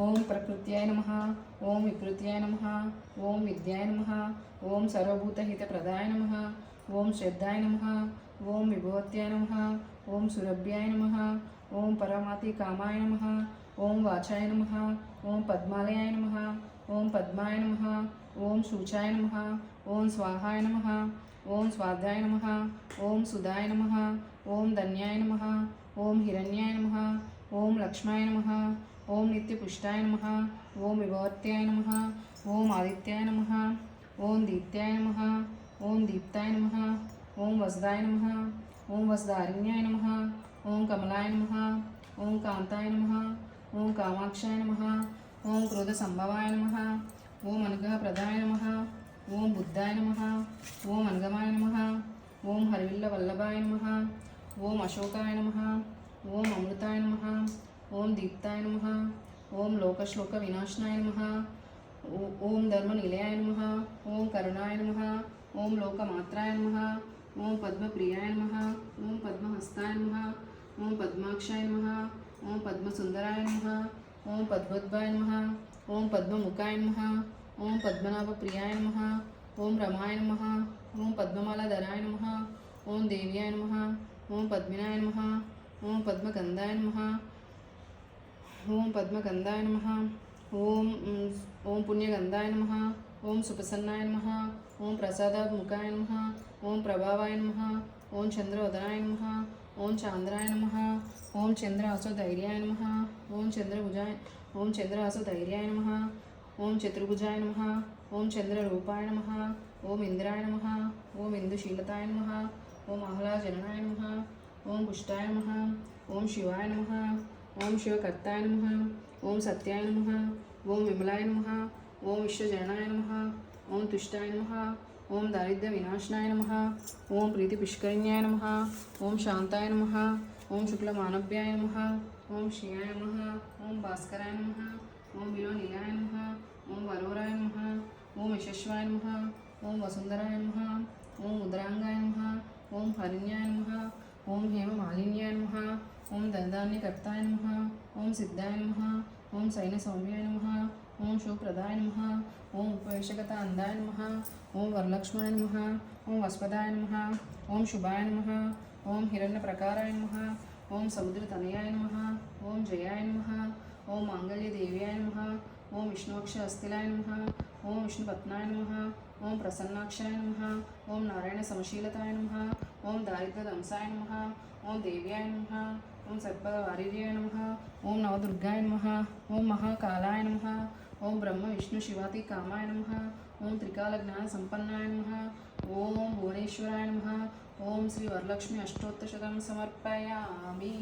ఓం ప్రకృత్యాయ నమః. ఓం వికృత్యాయ నమః. ఓం విద్యాయ నమః. ఓం సర్వభూతహితప్రదాయ నమః. ఓం శ్రద్ధాయ నమః. ఓం విభవత్యాయ నమః. ఓం సురభ్యాయ నమః. ఓం పరమాతి కామాయ నమః. ఓం వాచాయ నమః. ఓం పద్మాలయాయ నమః. ఓం పద్మాయ నమః. ఓం శూచాయ నమః. ఓం స్వాహాయ నమః. ఓం స్వాధ్యాయ నమః. ఓం సుధాయ నమః. ఓం ధన్యాయ నమః. ఓం హిరణ్యాయ నమః. ఓం లక్ష్మాయ నమః. ఓం నిత్యపుష్టాయ నమః. ఓం విభవత్యాయ నమః. ఓం ఆదిత్యాయ నమః. ఓం దీప్త్యాయ నమః. ఓం దీప్తాయ నమః. ఓం వసుదాయ నమః. ఓం వసుదారిణ్యాయ నమః. ఓం కమలాయ నమః. ఓం కాంతాయ నమః. ఓం కామాక్షాయ నమః. ఓం క్రోధ సంభవాయ నమః. ఓం అనుగ్రహప్రదాయ నమః. ఓం బుద్ధాయ నమః. ఓం అనుగమాయ నమః. ఓం హరివిల్ల వల్లభాయ నమః. ఓం అశోకాయ నమః. ఓం అమృతాయ నమః. ఓం దీప్తాయ నమః. ఓం లోకశ్లోక వినాశనాయ నమః. ఓం ధర్మనిలయాయ నమః. ఓం కరుణాయ నమః. ఓం లోకమాత్రాయ నమః. ఓం పద్మప్రియాయ నమః. ఓం పద్మహస్తాయ నమః. ఓం పద్మాక్షాయ నమః. ఓం పద్మసుందరాయ నమః. ఓం పద్మోద్భాయ నమః. ఓం పద్మముఖాయ నమః. ఓం పద్మనాభప్రియాయ నమః. ఓం రమాయ నమః. ఓం పద్మమాలాధరాయ నమః. ఓం దేవ్యాయ నమః. ఓం పద్మినాయ నమః. ఓం పద్మగంధాయ నమః. ఓం పద్మగంధాయ నమః. ఓం పుణ్యగంధాయ నమః. ఓం సుప్రసన్నాయ నమః. ఓం ప్రసాదాత్ముఖాయ నమః. ఓం ప్రభావాయ నమః. ఓం చంద్రవదనాయ నమః. ఓం చాంద్రాయ నమః. ఓం చంద్రహాసోధైర్యాయ నమః. ఓం చంద్రహాసోధైర్యాయ నమః. ఓం చతుర్భుజాయ నమః. ఓం చంద్రరూపాయ నమః. ఓం ఇంద్రాయ నమః. ఓం ఇందుశీలతాయ నమః. ఓం ఆహ్లాదజననాయ నమః. ఓం పుష్టాయ నమః. ఓం శివాయ నమః. ఓం శివకర్తాయ నమః. ఓం సత్యాయ నమః. ఓం విమలాయ నమః. ఓం విశ్వజననాయ నమః. ఓం తుష్టాయ నమః. ఓం దారిద్ర్య వినాశనాయ నమః. ఓం ప్రీతి పుష్కరిణ్యాయ నమః. ఓం శాంతాయ నమః. ఓం శుక్లమానభ్యాయ నమః. ఓం శ్రియాయ నమః. ఓం భాస్కరాయ నమః. ఓం విలోనిలాయ నమః. ఓం వరోరాయ నమః. ఓం యశస్వాయ నమః. ఓం వసుంధరాయ నమః. ఓం ఉదరాంగాయ నమః. ఓం హరిణ్యాయ నమః. ఓం హేమమాలిన్యాయ నమః. ఓం ధనధాన్యకర్తాయ నమః. ఓం సిద్ధాయ నమః. ఓం సైన సౌమ్యాయ నమః. ఓం శుభప్రదాయ నమః. ఓం ఉపవేశగత అందాయ నమః. ఓం వరలక్ష్మాయ నమః. ఓం వస్పదాయ నమః. ఓం శుభాయ నమః. ఓం హిరణ్య ప్రకారాయ నమః. ఓం సముద్రతనయాయ నమః. ఓం జయాయ నమః. ఓం మాంగళ్యదేవ్యాయ నమః. ఓం విష్ణువక్ష అస్థిలాయ నమః. ఓం విష్ణుపత్నాయ నమః. ఓం ప్రసన్నాక్షాయ నమః. ఓం నారాయణ సమశీలతాయ నమః. ఓం దారిద్ర్యదంసాయ నమః. ఓం దేవ్యాయ నమః. ఓం సర్పవారిర్యాయ నమః. ఓం నవదుర్గాయ నమః. ఓం మహాకాలాయ నమః. ఓం బ్రహ్మ విష్ణు శివాతి కామాయ నమః. ఓం త్రికాల జ్ఞాన సంపన్నాయ నమః. ఓం భువనేశ్వరాయ నమః. ఓం శ్రీ వరలక్ష్మి అష్టోత్తరశతం సమర్పయామి.